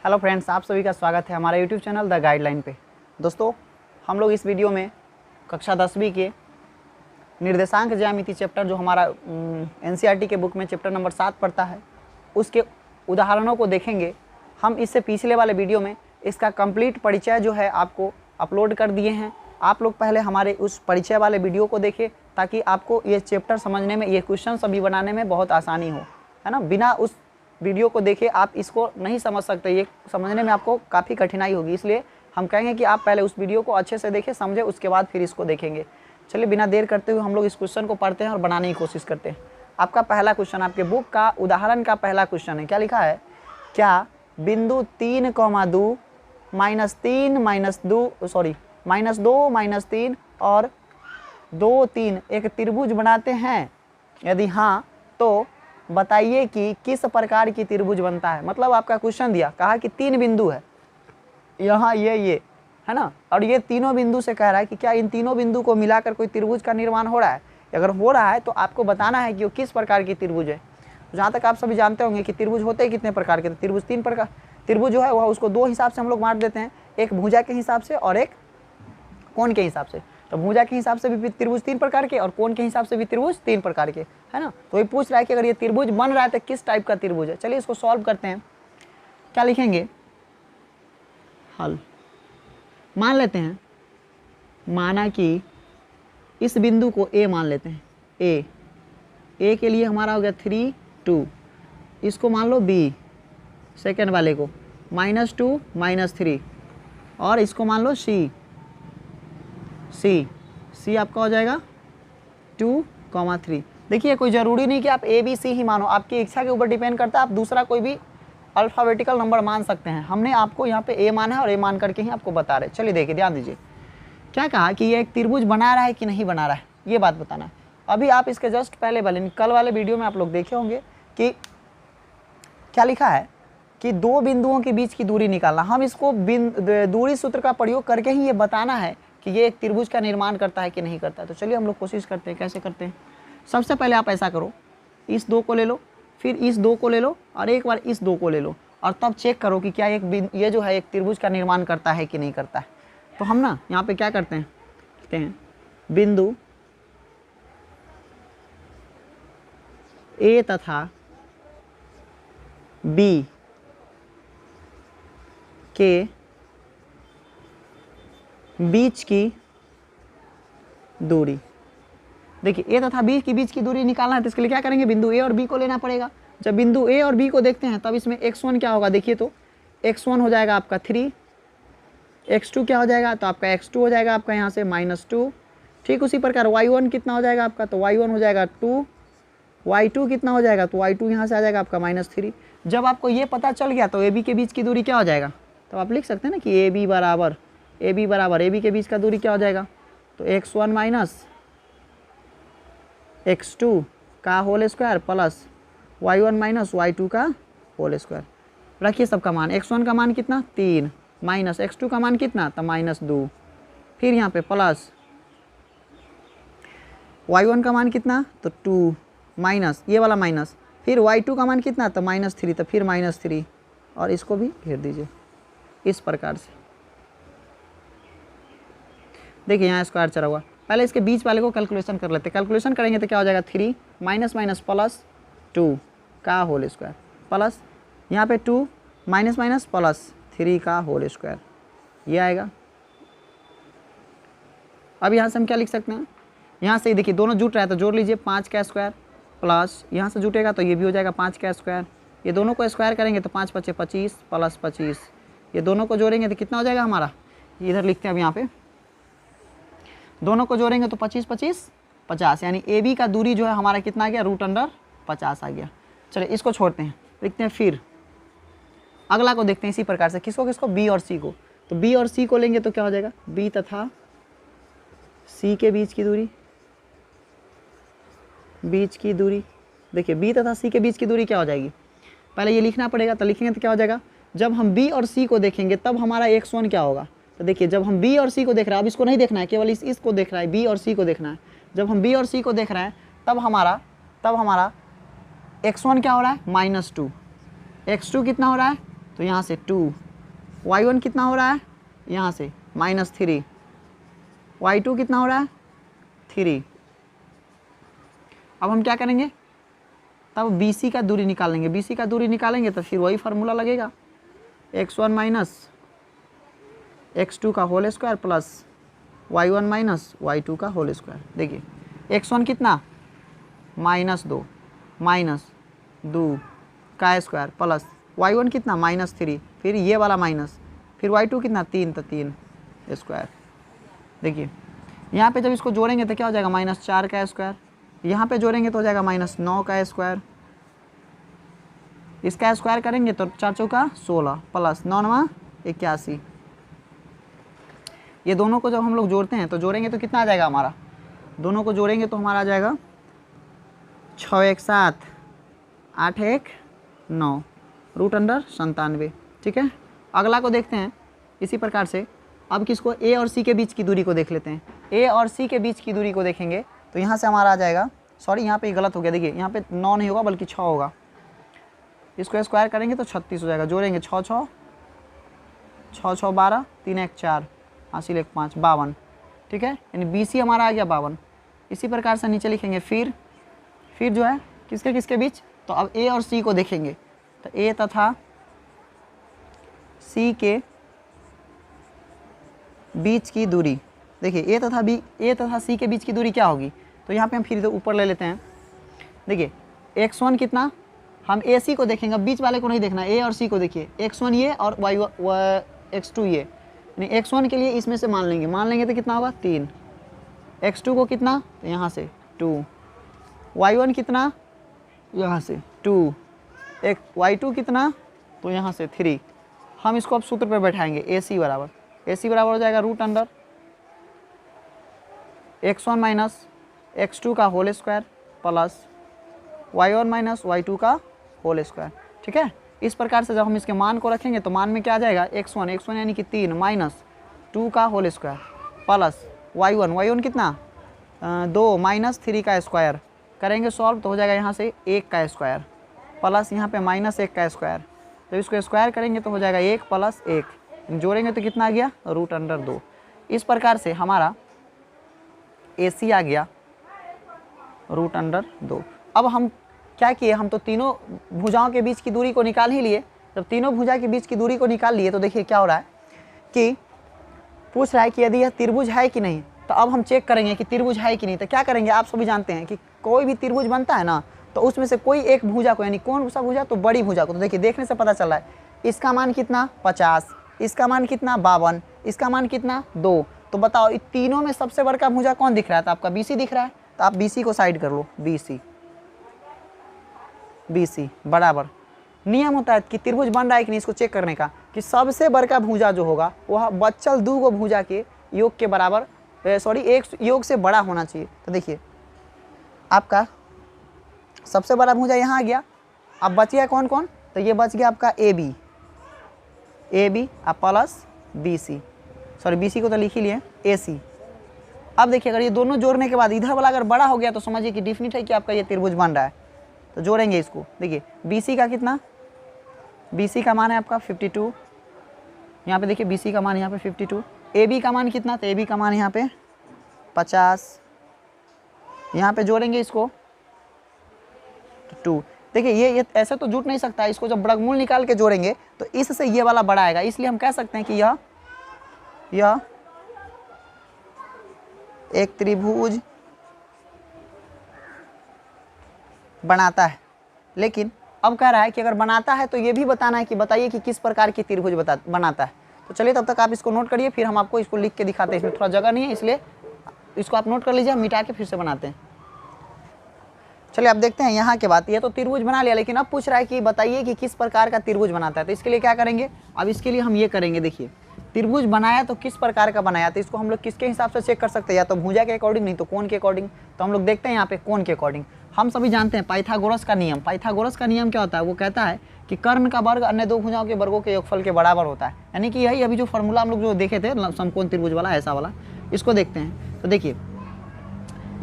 Hello friends, आप सभी का स्वागत है हमारे यूट्यूब चैनल द गाइडलाइन पे। दोस्तों, हम लोग इस वीडियो में कक्षा 10वीं के निर्देशांक ज्यामिति चैप्टर जो हमारा एनसीईआरटी के बुक में चैप्टर नंबर 7 पढ़ता है, उसके उदाहरणों को देखेंगे। हम इससे पिछले वाले वीडियो में इसका कंप्लीट परिचय जो है आपको अपलोड कर दिए हैं। आप लोग पहले हमारे उस परिचय वाले वीडियो को देखें ताकि आपको ये चैप्टर समझने में, ये क्वेश्चन सभी बनाने में बहुत आसानी हो, है ना। बिना उस वीडियो को देखे आप इसको नहीं समझ सकते, ये समझने में आपको काफ़ी कठिनाई होगी। इसलिए हम कहेंगे कि आप पहले उस वीडियो को अच्छे से देखें, समझें, उसके बाद फिर इसको देखेंगे। चलिए बिना देर करते हुए हम लोग इस क्वेश्चन को पढ़ते हैं और बनाने की कोशिश करते हैं। आपका पहला क्वेश्चन, आपके बुक का उदाहरण का पहला क्वेश्चन है। क्या लिखा है? क्या बिंदु 3,2 -2 -3 और 2 3 एक त्रिभुज बनाते हैं? यदि हाँ तो बताइए कि किस प्रकार की त्रिभुज बनता है। मतलब आपका क्वेश्चन दिया, कहा कि 3 बिंदु है, यहाँ ये है ना, और ये तीनों बिंदु से कह रहा है कि क्या इन तीनों बिंदु को मिलाकर कोई त्रिभुज का निर्माण हो रहा है। अगर हो रहा है तो आपको बताना है कि वो किस प्रकार की त्रिभुज है। जहाँ तक आप सभी जानते होंगे कि त्रिभुज होते हैं कितने प्रकार के? त्रिभुज 3 प्रकार। त्रिभुज जो है वह उसको 2 हिसाब से हम लोग बांट देते हैं, एक भुजा के हिसाब से और एक कोण के हिसाब से। तो भुजा के हिसाब से भी त्रिभुज 3 प्रकार के और कोण के हिसाब से भी त्रिभुज 3 प्रकार के, है ना। तो ये पूछ रहा है कि अगर ये त्रिभुज बन रहा है तो किस टाइप का त्रिभुज है। चलिए इसको सॉल्व करते हैं। क्या लिखेंगे? हल। मान लेते हैं, माना कि इस बिंदु को ए मान लेते हैं। ए के लिए हमारा हो गया 3 2, इसको मान लो बी, सेकेंड वाले को -2 -3, और इसको मान लो सी आपका हो जाएगा 2, 3। देखिए कोई ज़रूरी नहीं कि आप ए बी सी ही मानो, आपकी इच्छा के ऊपर डिपेंड करता है। आप दूसरा कोई भी अल्फ़ाबेटिकल नंबर मान सकते हैं। हमने आपको यहाँ पे ए माना है और ए मान करके ही आपको बता रहे हैं। चलिए देखिए, ध्यान दीजिए। क्या कहा कि ये एक त्रिभुज बना रहा है कि नहीं बना रहा है, ये बात बताना है। अभी आप इसके जस्ट पहले वाले, कल वाले वीडियो में आप लोग देखे होंगे कि क्या लिखा है कि 2 बिंदुओं के बीच की दूरी निकालना। हम इसको दूरी सूत्र का प्रयोग करके ही ये बताना है कि ये एक त्रिभुज का निर्माण करता है कि नहीं करता है। तो चलिए हम लोग कोशिश करते हैं। कैसे करते हैं? सबसे पहले आप ऐसा करो, इस 2 को ले लो, फिर इस 2 को ले लो और एक बार इस 2 को ले लो, और तब चेक करो कि क्या ये जो है एक त्रिभुज का निर्माण करता है कि नहीं करता है। तो हम ना यहाँ पे क्या करते हैं, बिंदु ए तथा बी के बीच की दूरी। देखिए ए तथा बी के बीच की दूरी निकालना है तो इसके लिए क्या करेंगे? बिंदु ए और बी को लेना पड़ेगा। जब बिंदु ए और बी को देखते हैं तब इसमें x1 क्या होगा? देखिए तो x1 हो जाएगा आपका 3, x2 क्या हो जाएगा? तो आपका x2 हो जाएगा आपका यहाँ से -2। ठीक उसी प्रकार y1 कितना हो जाएगा आपका? तो y1 हो जाएगा 2, y2 कितना हो जाएगा? तो y2 यहाँ से आ जाएगा आपका -3। जब आपको ये पता चल गया तो ए बी के बीच की दूरी क्या हो जाएगा? तो आप लिख सकते हैं ना कि ए बी बराबर ए बी के बीच का दूरी क्या हो जाएगा? तो x1 माइनस x2 का whole square plus y1 minus y2 का होल स्क्वायर। रखिए सबका मान। x1 का मान कितना? 3, माइनस x2 का मान कितना? तो -2, फिर यहाँ पे प्लस y1 का मान कितना? तो 2, माइनस ये वाला माइनस, फिर y2 का मान कितना? तो -3, तो फिर -3, और इसको भी घेर दीजिए इस प्रकार से। देखिए यहाँ स्क्वायर चला हुआ। पहले इसके बीच वाले को कैलकुलेशन कर लेते हैं। कैलकुलेशन करेंगे तो क्या हो जाएगा? 3 माइनस माइनस प्लस 2 का होल स्क्वायर, प्लस यहाँ पे 2 माइनस माइनस प्लस 3 का होल स्क्वायर, ये आएगा। अब यहाँ से हम क्या लिख सकते हैं? यहाँ से देखिए दोनों जुट रहा है तो जोड़ लीजिए, 5 का स्क्वायर प्लस यहाँ से जुटेगा तो ये भी हो जाएगा 5 का स्क्वायर। ये दोनों को स्क्वायर करेंगे तो 5 × 5 = 25 प्लस 25, ये दोनों को जोड़ेंगे तो कितना हो जाएगा हमारा? इधर लिखते हैं अब यहाँ पे, दोनों को जोड़ेंगे तो 25 25 50, यानी ए बी का दूरी जो है हमारा कितना आ गया? √50 आ गया। चलिए इसको छोड़ते हैं, लिखते हैं फिर अगला को देखते हैं इसी प्रकार से। किसको? बी और सी को। तो बी और सी को लेंगे तो क्या हो जाएगा? बी तथा सी के बीच की दूरी, देखिए बी तथा सी के बीच की दूरी क्या हो जाएगी? पहले ये लिखना पड़ेगा, तो लिखेंगे तो क्या हो जाएगा? जब हम बी और सी को देखेंगे तब हमारा x1 क्या होगा? तो देखिए जब हम बी और सी को देख रहे हैं, अब इसको नहीं देखना है, केवल इसको देख रहा है, बी और सी को देखना है। जब हम बी और सी को देख रहे हैं तब हमारा x1 क्या हो रहा है? -2, x2 कितना हो रहा है? तो यहाँ से 2, y1 कितना हो रहा है, यहाँ से -3, y2 कितना हो रहा है 3। अब हम क्या करेंगे, तब BC का दूरी निकालेंगे, BC का दूरी निकालेंगे तो फिर वही फार्मूला लगेगा, x1 माइनस x2 का whole square plus y1 minus y2 का होल स्क्वायर। देखिए x1 कितना -2 माइनस 2 का स्क्वायर प्लस y1 कितना -3, फिर ये वाला माइनस, फिर y2 कितना 3, तो 3 स्क्वायर। देखिए यहाँ पे जब इसको जोड़ेंगे तो क्या हो जाएगा -4 का स्क्वायर, यहाँ पे जोड़ेंगे तो हो जाएगा -9 का स्क्वायर, इसका स्क्वायर करेंगे तो 4 चौका 16 प्लस 9 81। ये दोनों को जब हम लोग जोड़ते हैं तो जोड़ेंगे तो कितना आ जाएगा हमारा, दोनों को जोड़ेंगे तो हमारा आ जाएगा 6 1 7 8 1 9 √97। ठीक है, अगला को देखते हैं इसी प्रकार से। अब किसको, A और C के बीच की दूरी को देख लेते हैं। A और C के बीच की दूरी को देखेंगे तो यहाँ से हमारा आ जाएगा, सॉरी यहाँ पे गलत हो गया, देखिए यहाँ पे 9 नहीं होगा बल्कि 6 होगा, इसको स्क्वायर करेंगे तो 36 हो जाएगा, जोड़ेंगे 6 6 6 6 12 3 1 4 हासिल 1 5 52। ठीक है, यानी BC हमारा आ गया 52। इसी प्रकार से नीचे लिखेंगे फिर जो है किसके किसके बीच, तो अब A और C को देखेंगे तो A तथा C के बीच की दूरी, देखिए A तथा C के बीच की दूरी क्या होगी, तो यहाँ पे हम फिर ऊपर ले लेते हैं। देखिए x1 कितना, हम AC को देखेंगे, बीच वाले को नहीं देखना, A और C को देखिए, x1 ये और x2 ये, यानी x1 के लिए इसमें से मान लेंगे तो कितना होगा 3, x2 को कितना, तो यहाँ से 2, y1 कितना, यहाँ से 2, y2 कितना, तो यहाँ से 3। हम इसको अब सूत्र पर बैठाएंगे, AC बराबर हो जाएगा √x1 माइनस x2 का whole square plus y1 minus y2 का होल स्क्वायर। ठीक है, इस प्रकार से जब हम इसके मान को रखेंगे तो मान में क्या आ जाएगा, x1 यानी कि 3 माइनस 2 का होल स्क्वायर प्लस y1 कितना 2 माइनस 3 का स्क्वायर, करेंगे सॉल्व तो हो जाएगा यहाँ से 1 का स्क्वायर प्लस यहाँ पे -1 का स्क्वायर, तो इसको स्क्वायर करेंगे तो हो जाएगा 1 प्लस 1, जोड़ेंगे तो कितना आ गया √2। इस प्रकार से हमारा AC आ गया √2। अब हम क्या किए, हम तो तीनों भुजाओं के बीच की दूरी को निकाल ही लिए। जब तीनों भुजा के बीच की दूरी को निकाल लिए तो देखिए क्या हो रहा है कि पूछ रहा है कि यदि यह त्रिभुज है कि नहीं, तो अब हम चेक करेंगे कि त्रिभुज है कि नहीं। तो क्या करेंगे, आप सभी जानते हैं कि कोई भी त्रिभुज बनता है ना, तो उसमें से कोई एक भुजा को, यानी कौन सा भुजा, तो बड़ी भुजा को, तो देखिए देखने से पता चल रहा है इसका मान कितना 50, इसका मान कितना 52, इसका मान कितना 2। तो बताओ इन तीनों में सबसे बड़का भुजा कौन दिख रहा है, तो आपका BC दिख रहा है, तो आप BC को साइड कर लो, BC बराबर। नियम होता है कि त्रिभुज बन रहा है कि नहीं, इसको चेक करने का कि सबसे बड़का भुजा जो होगा वह बच्चल 2 गो भुजा के योग के बराबर, एक योग से बड़ा होना चाहिए। तो देखिए आपका सबसे बड़ा भुजा यहाँ आ गया, अब बच गया कौन कौन, तो ये बच गया आपका AB प्लस BC को तो लिख ही लिए AC। अब देखिए अगर ये दोनों जोड़ने के बाद इधर वाला अगर बड़ा हो गया तो समझिए कि डेफिनेट है कि आपका ये त्रिभुज बन रहा है। तो जोड़ेंगे इसको, देखिए BC का कितना, BC का मान है आपका 52, यहाँ पे देखिए BC का मान यहाँ पे 52, AB का मान कितना, तो AB का मान यहाँ पे 50, यहाँ पे जोड़ेंगे इसको 2। देखिए ये ऐसे तो जुट नहीं सकता, इसको जब वर्गमूल निकाल के जोड़ेंगे तो इससे ये वाला बड़ा आएगा, इसलिए हम कह सकते हैं कि यह एक त्रिभुज बनाता है। लेकिन अब कह रहा है कि अगर बनाता है तो ये भी बताना है कि बताइए कि किस प्रकार की त्रिभुज बनाता है। तो चलिए तब तक आप इसको नोट करिए, फिर हम आपको इसको लिख के दिखाते हैं। इसमें थोड़ा जगह नहीं है इसलिए इसको आप नोट कर लीजिए, मिटा के फिर से बनाते हैं। चलिए अब देखते हैं यहाँ के बाद, ये तो त्रिभुज बना लिया, लेकिन अब पूछ रहा है कि बताइए कि किस प्रकार का त्रिभुज बनाता है। तो इसके लिए क्या करेंगे, अब इसके लिए हम ये करेंगे, देखिए त्रिभुज बनाया तो किस प्रकार का बनाया, तो इसको हम लोग किसके हिसाब से चेक कर सकते हैं, या तो भुजा के अकॉर्डिंग, नहीं तो कोण के अकॉर्डिंग। तो हम लोग देखते हैं यहाँ पे कोण के अकॉर्डिंग। हम सभी जानते हैं पाइथागोरस का नियम। पाइथागोरस का नियम क्या होता है, वो कहता है कि कर्ण का वर्ग अन्य दो भुजाओं के वर्गों के योगफल के बराबर होता है। यानी कि यही अभी जो फॉर्मूला हम लोग जो देखे थे समकोण त्रिभुज वाला, ऐसा वाला, इसको देखते हैं। तो देखिए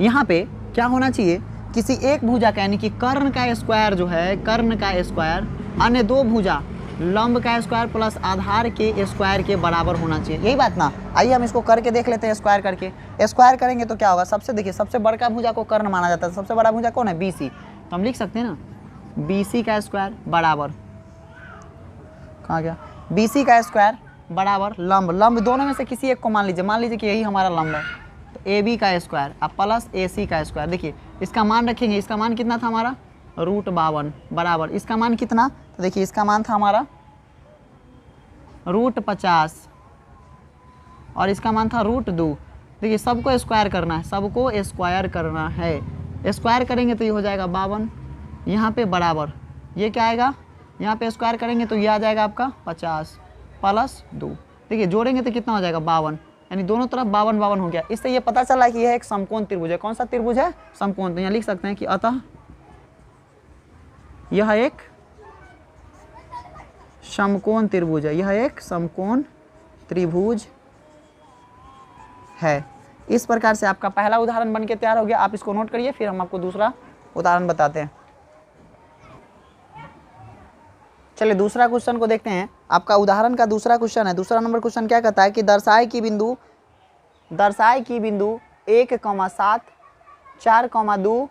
यहाँ पे क्या होना चाहिए, किसी एक भुजा का यानी कि कर्ण का स्क्वायर जो है, कर्ण का स्क्वायर अन्य दो भुजा लंब का स्क्वायर प्लस आधार के स्क्वायर के बराबर होना चाहिए, यही बात ना। आइए हम इसको करके देख लेते हैं। स्क्वायर करके, स्क्वायर करेंगे तो क्या होगा, सबसे देखिए सबसे बड़का भुजा को कर्ण माना जाता है, सबसे बड़ा भुजा कौन है, BC। तो हम लिख सकते हैं ना BC का स्क्वायर बराबर, कहाँ गया, BC का स्क्वायर बराबर लंब, लंब दोनों में से किसी एक को मान लीजिए कि यही हमारा लंब है, तो AB का स्क्वायर अब प्लस AC का स्क्वायर। देखिए इसका मान रखेंगे, इसका मान कितना था हमारा √52 बराबर, इसका मान कितना, तो देखिए इसका मान था हमारा √50 और इसका मान था √2। देखिए सबको स्क्वायर करना है, सबको स्क्वायर करना है। स्क्वायर करेंगे तो ये हो जाएगा 52, यहाँ पे बराबर, ये क्या आएगा, यहाँ पे स्क्वायर करेंगे तो ये आ जाएगा आपका 50 + 2। देखिए जोड़ेंगे तो कितना हो जाएगा 52, यानी दोनों तरफ 52 हो गया। इससे ये पता चला कि यह एक समकोण त्रिभुज है। कौन सा त्रिभुज है, समकोण। तो यहाँ लिख सकते हैं कि अतः यह एक समकोण त्रिभुज है, यह एक समकोण त्रिभुज है। इस प्रकार से आपका पहला उदाहरण बन के तैयार हो गया। आप इसको नोट करिए, फिर हम आपको दूसरा उदाहरण बताते हैं। चलिए दूसरा क्वेश्चन को देखते हैं। आपका उदाहरण का दूसरा क्वेश्चन है। दूसरा नंबर क्वेश्चन क्या कहता है कि दर्शाए कि बिंदु 1,7 4,2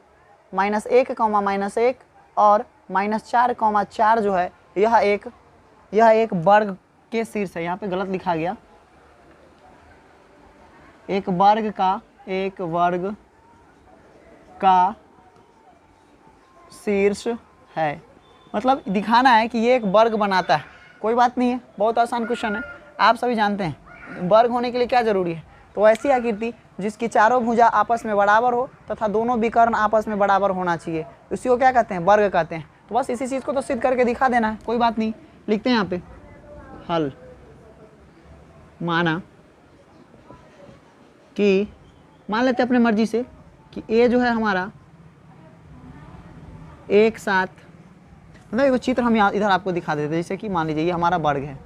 -1, और -4,4 जो है यह एक वर्ग के शीर्ष है। यहाँ पे गलत लिखा गया, एक वर्ग का शीर्ष है। मतलब दिखाना है कि ये एक वर्ग बनाता है। कोई बात नहीं है, बहुत आसान क्वेश्चन है, आप सभी जानते हैं। वर्ग होने के लिए क्या जरूरी है, तो ऐसी आकृति जिसकी चारों भुजा आपस में बराबर हो तथा दोनों विकर्ण आपस में बराबर होना चाहिए, उसी को क्या कहते हैं, वर्ग कहते हैं। तो बस इसी चीज़ को तो सिद्ध करके दिखा देना है, कोई बात नहीं। लिखते हैं यहाँ पे हल। माना कि मान लेते हैं अपने मर्जी से कि ए जो है हमारा 1,7, मतलब एक चित्र हम यहाँ इधर आपको दिखा देते हैं। जैसे कि मान लीजिए ये हमारा वर्ग है,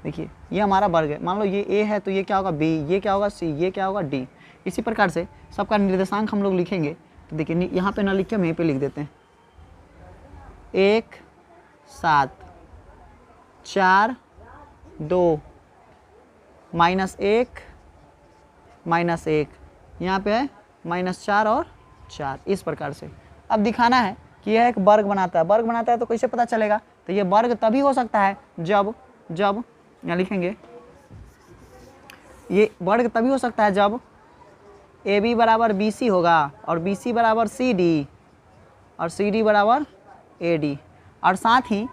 देखिए ये हमारा वर्ग है। मान लो ये ए है तो ये क्या होगा B, ये क्या होगा C, ये क्या होगा D। इसी प्रकार से सबका निर्देशांक हम लोग लिखेंगे। तो देखिए यहाँ पे ना लिख के हम यहीं पे लिख देते हैं 1,7 4 2 -1 -1, यहाँ पे है -4 और 4। इस प्रकार से अब दिखाना है कि यह एक वर्ग बनाता है। वर्ग बनाता है तो कैसे पता चलेगा, तो ये वर्ग तभी हो सकता है जब यहाँ लिखेंगे, ये वर्ग तभी हो सकता है जब AB बराबर BC होगा और BC बराबर CD और CD बराबर AD, और साथ ही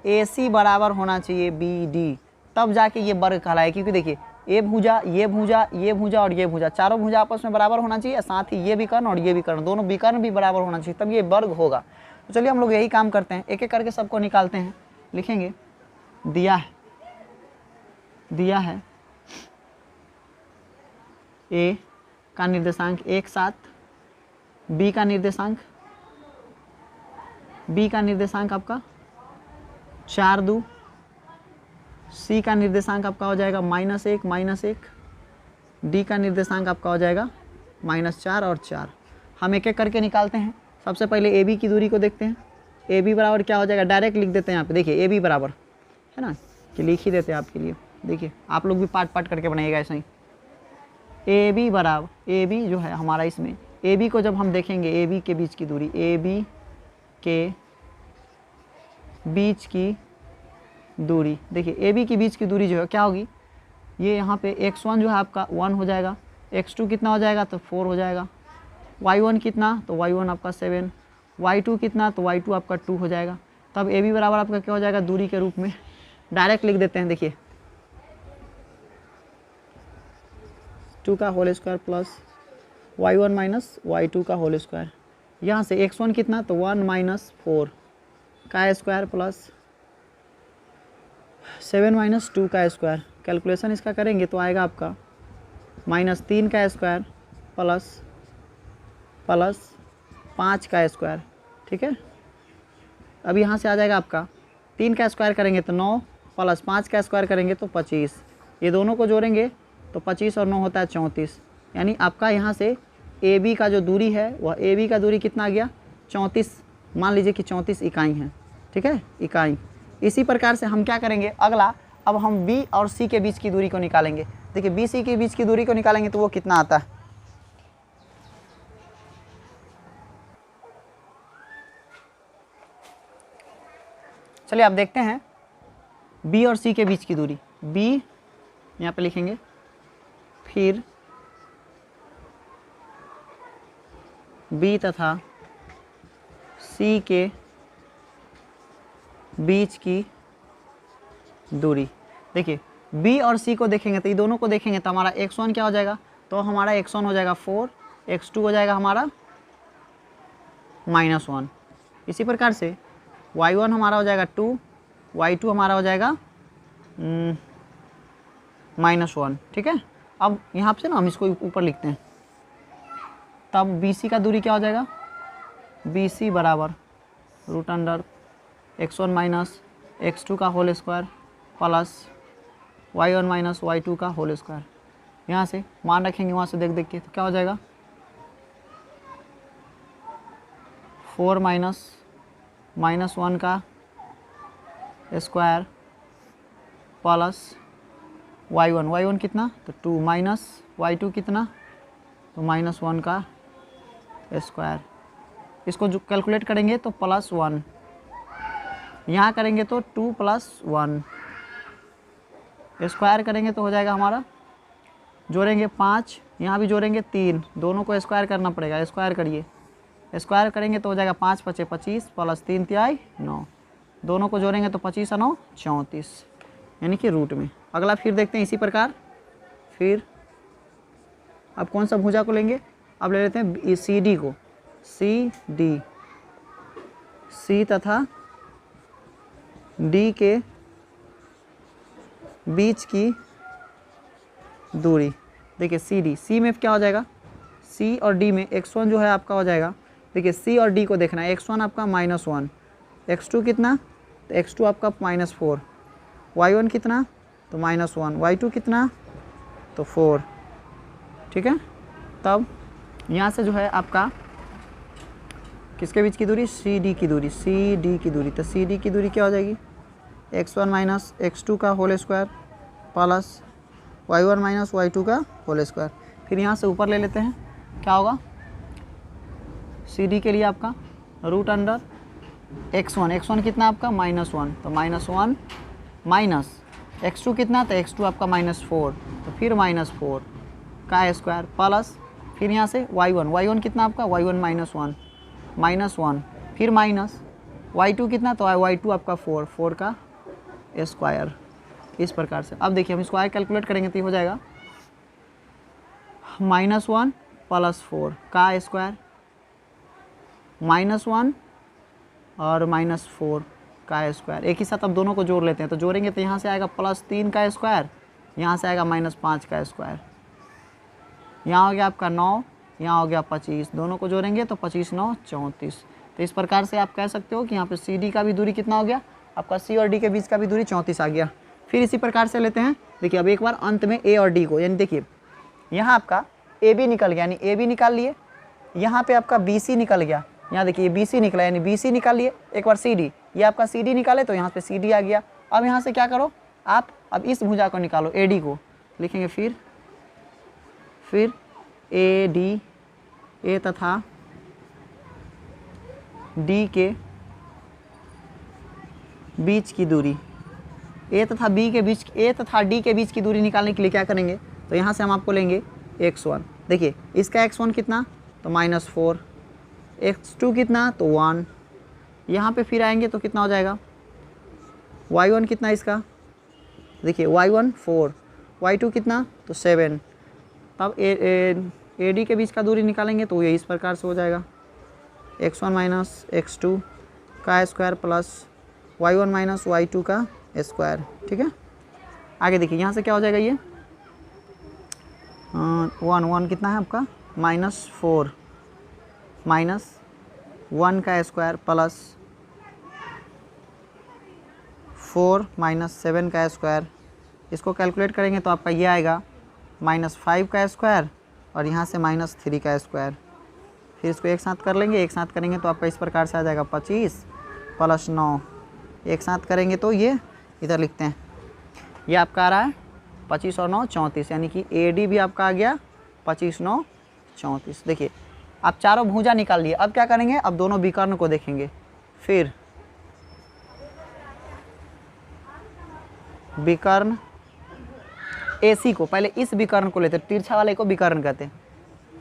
AC बराबर होना चाहिए BD, तब जाके ये वर्ग कहलाए। क्योंकि देखिए ये भुजा, ये भुजा, ये भुजा और ये भुजा, चारों भुजा आपस में बराबर होना चाहिए, साथ ही ये विकर्ण और ये विकर्ण, दोनों विकर्ण भी बराबर होना चाहिए, तब ये वर्ग होगा। तो चलिए हम लोग यही काम करते हैं, एक एक करके सबको निकालते हैं। लिखेंगे दिया है A का निर्देशांक 1,7, B का निर्देशांक आपका 4,2, C का निर्देशांक आपका हो जाएगा -1, D का निर्देशांक आपका हो जाएगा -4 और 4। हम एक एक करके निकालते हैं। सबसे पहले AB की दूरी को देखते हैं। AB बराबर क्या हो जाएगा, डायरेक्ट लिख देते हैं यहाँ पे। देखिए AB बराबर है ना, कि लिख ही देते हैं आपके लिए। देखिए आप लोग भी पार्ट करके बनाइएगा ऐसे ही। AB बराबर, AB जो है हमारा, इसमें AB को जब हम देखेंगे, AB के बीच की दूरी, AB के बीच की दूरी, देखिए AB के बीच की दूरी जो है क्या होगी, ये यहाँ पे x1 जो है आपका 1 हो जाएगा, x2 कितना हो जाएगा, तो 4 हो जाएगा, y1 कितना, तो y1 आपका 7, y2 कितना, तो y2 आपका 2 हो जाएगा। तब AB बराबर आपका क्या हो जाएगा, दूरी के रूप में डायरेक्ट लिख देते हैं। देखिए 2 का whole square plus y1 minus y2 का होल स्क्वायर, यहाँ से x1 कितना, तो 1 - 4 का स्क्वायर प्लस 7 - 2 का स्क्वायर। कैलकुलेशन इसका करेंगे तो आएगा आपका -3 का स्क्वायर प्लस 5 का स्क्वायर। ठीक है, अब यहाँ से आ जाएगा आपका 3 का स्क्वायर करेंगे तो 9 प्लस 5 का स्क्वायर करेंगे तो 25। ये दोनों को जोड़ेंगे तो 25 और 9 होता है 34। यानी आपका यहाँ से AB का जो दूरी है वह AB का दूरी कितना आ गया, 34। मान लीजिए कि 34 इकाई है। ठीक है, इकाई। इसी प्रकार से हम क्या करेंगे अगला, अब हम बी और सी के बीच की दूरी को निकालेंगे। देखिए बी सी के बीच की दूरी को निकालेंगे तो वो कितना आता है, चलिए आप देखते हैं बी और सी के बीच की दूरी। बी यहाँ पे लिखेंगे, फिर बी तथा सी के बीच की दूरी। देखिए बी और सी को देखेंगे तो ये दोनों को देखेंगे तो हमारा x1 क्या हो जाएगा, तो हमारा x1 हो जाएगा 4, x2 हो जाएगा हमारा -1। इसी प्रकार से y1 हमारा हो जाएगा 2, y2 हमारा हो जाएगा -1। ठीक है, अब यहाँ से ना हम इसको ऊपर लिखते हैं, तब बी सी का दूरी क्या हो जाएगा, बी सी बराबर √(x1 - x2 का whole square plus y1 - y2 का होल स्क्वायर। यहाँ से मान रखेंगे वहाँ से देख देख के, तो क्या हो जाएगा 4 -1 का स्क्वायर प्लस y1 कितना, तो 2 माइनस y2 कितना, तो -1 का स्क्वायर। इसको जो कैलकुलेट करेंगे तो +1, यहाँ करेंगे तो 2 + 1, स्क्वायर करेंगे तो हो जाएगा हमारा, जोड़ेंगे 5, यहाँ भी जोड़ेंगे 3, दोनों को स्क्वायर करना पड़ेगा। स्क्वायर करिए, स्क्वायर करेंगे तो हो जाएगा 5 × 5 = 25 प्लस 3 × 9, दोनों को जोड़ेंगे तो 25 × 9 = 34, यानी कि रूट में। अगला फिर देखते हैं इसी प्रकार। फिर अब कौन सा भुजा को लेंगे, अब ले लेते हैं सी डी को। सी डी, सी तथा डी के बीच की दूरी। देखिए सी डी, सी में क्या हो जाएगा, सी और डी में x1 जो है आपका हो जाएगा, देखिए सी और डी को देखना है, x1 आपका -1, x2 कितना, तो x2 आपका -4, y1 कितना, तो -1, y2 कितना, तो 4। ठीक है, तब यहाँ से जो है आपका किसके बीच की दूरी, सी डी की दूरी, सी डी की दूरी, तो सी डी की दूरी क्या हो जाएगी, x1 - x2 का whole square plus y1 - y2 का होल स्क्वायर। फिर यहाँ से ऊपर ले लेते हैं, क्या होगा सी डी के लिए आपका √(x1), x1 कितना आपका -1, तो -1 माइनस x2 कितना, तो x2 आपका -4, तो फिर -4 का स्क्वायर प्लस फिर यहाँ से y1 कितना आपका, y1 -1, फिर माइनस y2 कितना, तो y2 आपका 4 का स्क्वायर। इस प्रकार से अब देखिए हम इसको आगे कैलकुलेट करेंगे तो ये हो जाएगा -1 + 4 का स्क्वायर, -1 और -4 का स्क्वायर। एक ही साथ अब दोनों को जोड़ लेते हैं, तो जोड़ेंगे तो यहाँ से आएगा +3 का स्क्वायर, यहाँ से आएगा -5 का स्क्वायर, यहाँ हो गया आपका 9, यहाँ हो गया 25, दोनों को जोड़ेंगे तो 25 × 9 = 34। तो इस प्रकार से आप कह सकते हो कि यहाँ पे सी डी का भी दूरी कितना हो गया, आपका सी और डी के बीच का भी दूरी 34 आ गया। फिर इसी प्रकार से लेते हैं, देखिए अब एक बार अंत में ए और डी को, यानी देखिए यहाँ आपका ए बी निकल गया, यानी ए बी निकाल लिए, यहाँ पे आपका बी सी निकल गया, यहाँ देखिए बी सी निकला यानी बी सी निकाल लिए। एक बार सी डी, ये आपका सी डी निकाले तो यहाँ पे सी डी आ गया। अब यहाँ से क्या करो आप, अब इस भुजा को निकालो, ए डी को लिखेंगे, फिर ए डी, ए तथा डी के बीच की दूरी, ए तथा डी के बीच की दूरी निकालने के लिए क्या करेंगे, तो यहाँ से हम आपको लेंगे x1। देखिए इसका x1 कितना, तो -4, x2 कितना, तो 1, यहाँ पे फिर आएंगे तो कितना हो जाएगा, y1 कितना इसका, देखिए y1 4, y2 कितना, तो 7। तब ए डी के बीच का दूरी निकालेंगे तो ये इस प्रकार से हो जाएगा x1 - x2 का स्क्वायर प्लस y1 - y2 का स्क्वायर। ठीक है, आगे देखिए यहाँ से क्या हो जाएगा, ये 1 कितना है आपका, -4 -1 का स्क्वायर प्लस 4 - 7 का स्क्वायर। इसको कैलकुलेट करेंगे तो आपका ये आएगा -5 का स्क्वायर और यहाँ से -3 का स्क्वायर। फिर इसको एक साथ कर लेंगे, एक साथ करेंगे तो आपका इस प्रकार से आ जाएगा 25 + 9 एक साथ करेंगे तो ये इधर लिखते हैं, ये आपका आ रहा है 25 और 9 34, यानी कि AD भी आपका आ गया 25 9 34। देखिए आप चारों भुजा निकाल लिए, अब क्या करेंगे, अब दोनों विकर्ण को देखेंगे। फिर विकर्ण AC को, पहले इस विकर्ण को लेते, तिरछा वाले को विकर्ण कहते हैं।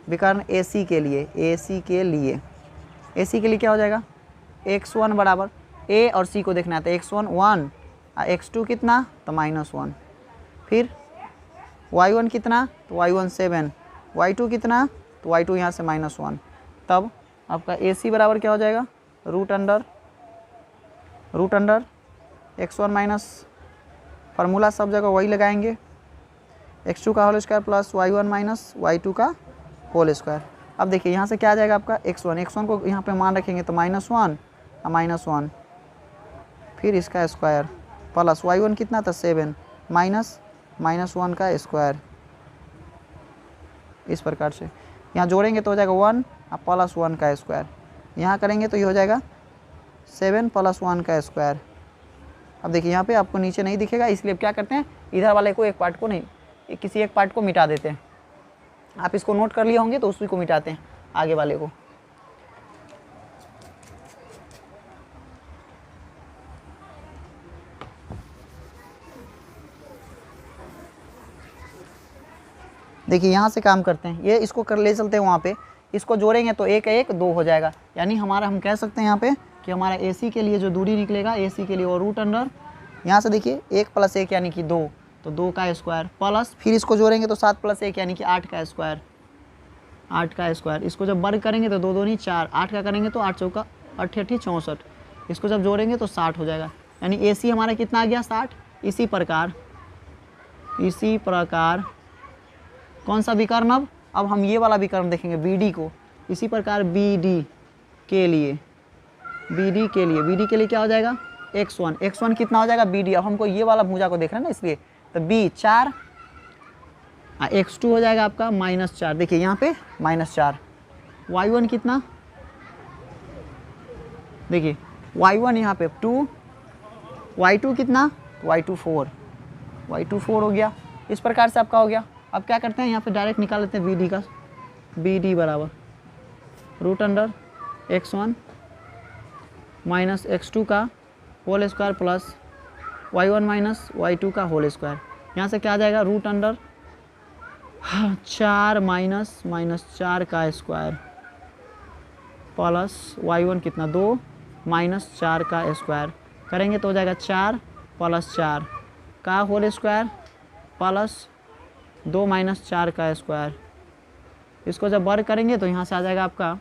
विकर्ण AC के लिए, AC के लिए क्या हो जाएगा, x1 बराबर A और C को देखना है तो x1 1 और x2 कितना तो -1, फिर y1 कितना तो y1 7, y2 कितना तो y2 यहाँ से -1, तब आपका AC बराबर क्या हो जाएगा, root under x1 minus, formula सब जगह वही लगाएंगे, x2 का whole square plus y1 minus y2 का होल स्क्वायर। अब देखिए यहाँ से क्या आ जाएगा आपका x1 को यहाँ पे मान रखेंगे तो -1 और -1, फिर इसका स्क्वायर प्लस y1 कितना था 7 माइनस -1 का स्क्वायर। इस प्रकार से यहाँ जोड़ेंगे तो हो जाएगा 1 और प्लस 1 का स्क्वायर, यहाँ करेंगे तो ये हो जाएगा 7 प्लस 1 का स्क्वायर। अब देखिए यहाँ पे आपको नीचे नहीं दिखेगा, इसलिए क्या करते हैं, इधर वाले को एक पार्ट को नहीं, किसी एक पार्ट को मिटा देते हैं। आप इसको नोट कर लिए होंगे तो उसी को मिटाते हैं आगे वाले को। देखिए यहाँ से काम करते हैं, ये इसको कर ले चलते हैं वहाँ पे, इसको जोड़ेंगे तो 1 1 2 हो जाएगा, यानी हमारा हम कह सकते हैं यहाँ पे कि हमारा AC के लिए जो दूरी निकलेगा, AC के लिए वो रूट अंडर, यहाँ से देखिए 1 + 1 यानी कि 2, तो 2 का स्क्वायर प्लस, फिर इसको जोड़ेंगे तो 7 + 1 यानी कि 8 का स्क्वायर, 8 का स्क्वायर। इसको जब वर्ग करेंगे तो 2 2 नहीं 4, 8 का करेंगे तो 8 चौका 8 8 64, इसको जब जोड़ेंगे तो 60 हो जाएगा, यानी AC हमारा कितना आ गया 60। इसी प्रकार कौन सा विकर्ण, अब हम ये वाला विकर्ण देखेंगे BD को। इसी प्रकार BD के लिए क्या हो जाएगा x1 कितना हो जाएगा BD। अब हमको ये वाला भुजा को देख रहे हैं ना, इसलिए तो B 4 x2 हो जाएगा आपका -4, देखिए यहाँ पे -4, y1 कितना, देखिए y1 यहाँ पे 2, y2 कितना y2 4 हो गया। इस प्रकार से आपका हो गया। अब क्या करते हैं, यहाँ पे डायरेक्ट निकाल लेते हैं BD का, BD बराबर root under x1 minus x2 का whole square plus y1 minus y2 का होल स्क्वायर। यहाँ से क्या आ जाएगा, रूट अंडर 4 माइनस -4 का स्क्वायर प्लस y1 कितना 2 माइनस 4 का स्क्वायर, करेंगे तो हो जाएगा 4 + 4 का होल स्क्वायर प्लस 2 माइनस 4 का स्क्वायर। इसको जब वर्ग करेंगे तो यहाँ से आ जाएगा आपका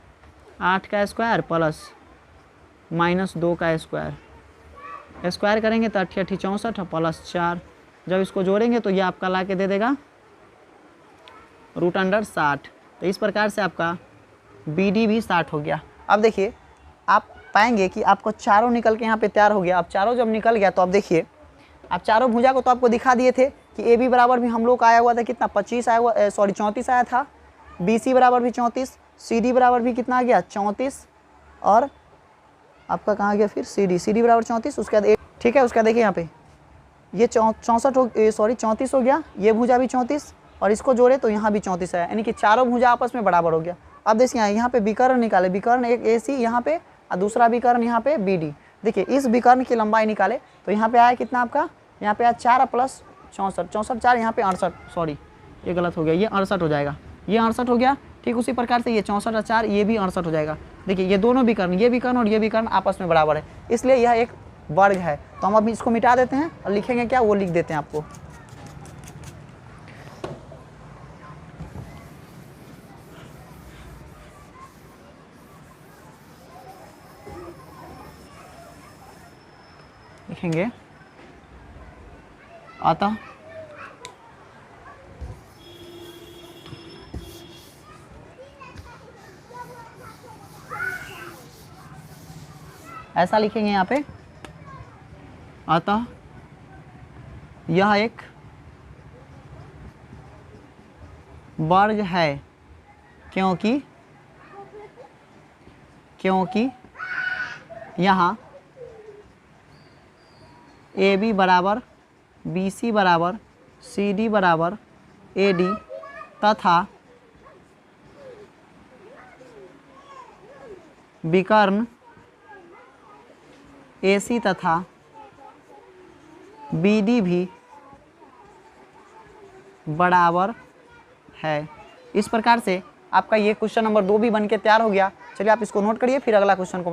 8 का स्क्वायर प्लस -2 का स्क्वायर। स्क्वायर करेंगे तो 8 8 64 प्लस 4, जब इसको जोड़ेंगे तो ये आपका ला के दे देगा रूट अंडर 60। तो इस प्रकार से आपका BD भी 60 हो गया। अब देखिए आप पाएंगे कि आपको चारों निकल के यहाँ पे तैयार हो गया। अब चारों जब निकल गया तो आप देखिए, आप चारों भुजा को तो आपको दिखा दिए थे कि AB बराबर भी हम लोग का आया हुआ था कितना 25 आया हुआ, 34 आया था, BC बराबर भी 34, CD बराबर भी कितना आ गया 34, और आपका कहाँ गया फिर CD बराबर 34, उसके बाद ठीक है। उसका देखिए यहाँ पे ये 34 हो गया, ये भुजा भी 34 और इसको जोड़े तो यहाँ भी 34 आया, यानी कि चारों भुजा आपस में बराबर हो गया। अब देखिए यहाँ पे विकर्ण निकाले, विकर्ण एक AC यहाँ पे और दूसरा विकर्ण यहाँ पे BD। देखिए इस विकर्ण की लंबाई निकाले तो यहाँ पे आया कितना आपका, यहाँ पे आया 4 + 64 4, यहाँ पे 68, सॉरी ये गलत हो गया, ये 68 हो जाएगा, ये 68 हो गया। ठीक उसी प्रकार से ये 64 और 4 ये भी 68 हो जाएगा। देखिए ये दोनों विकर्ण, ये विकर्ण और ये विकर्ण आपस में बराबर है, इसलिए यह एक वर्ग है। तो हम अभी इसको मिटा देते हैं और लिखेंगे क्या, वो लिख देते हैं आपको। लिखेंगे अतः ऐसा लिखेंगे यहाँ पे, अतः यह एक वर्ग है क्योंकि यहाँ AB बराबर BC बराबर CD बराबर AD तथा विकर्ण AC तथा BD भी बराबर है। इस प्रकार से आपका ये क्वेश्चन नंबर 2 भी बन के तैयार हो गया। चलिए आप इसको नोट करिए, फिर अगला क्वेश्चन को